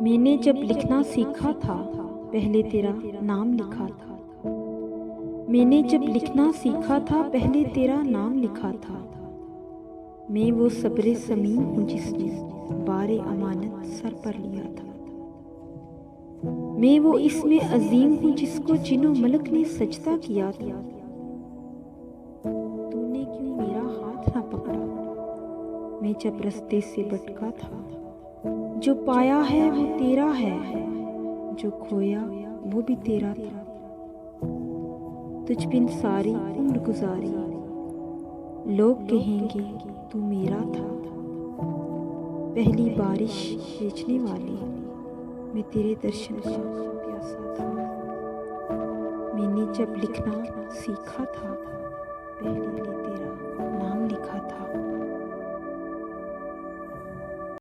मैंने जब लिखना सीखा था, पहले तेरा नाम लिखा था। मैंने जब लिखना सीखा था, पहले तेरा नाम लिखा था। मैं वो सब्र समीम हूँ जिसने बारे अमानत सर पर लिया था। मैं वो इसमें अजीम हूँ जिसको जिन्नो मलक ने सजदा किया था। तूने क्यों मेरा हाथ ना पकड़ा, मैं जब रास्ते से भटका था। जो पाया है वो तेरा है, जो खोया वो भी तेरा था। तुझ बिन सारी उम्र गुजारी, लोग कहेंगे तू मेरा था। पहली बारिश बेचने वाले, मैं तेरे दर्शन का प्यासा था। मैंने जब लिखना सीखा था, पहले तेरा नाम लिखा था।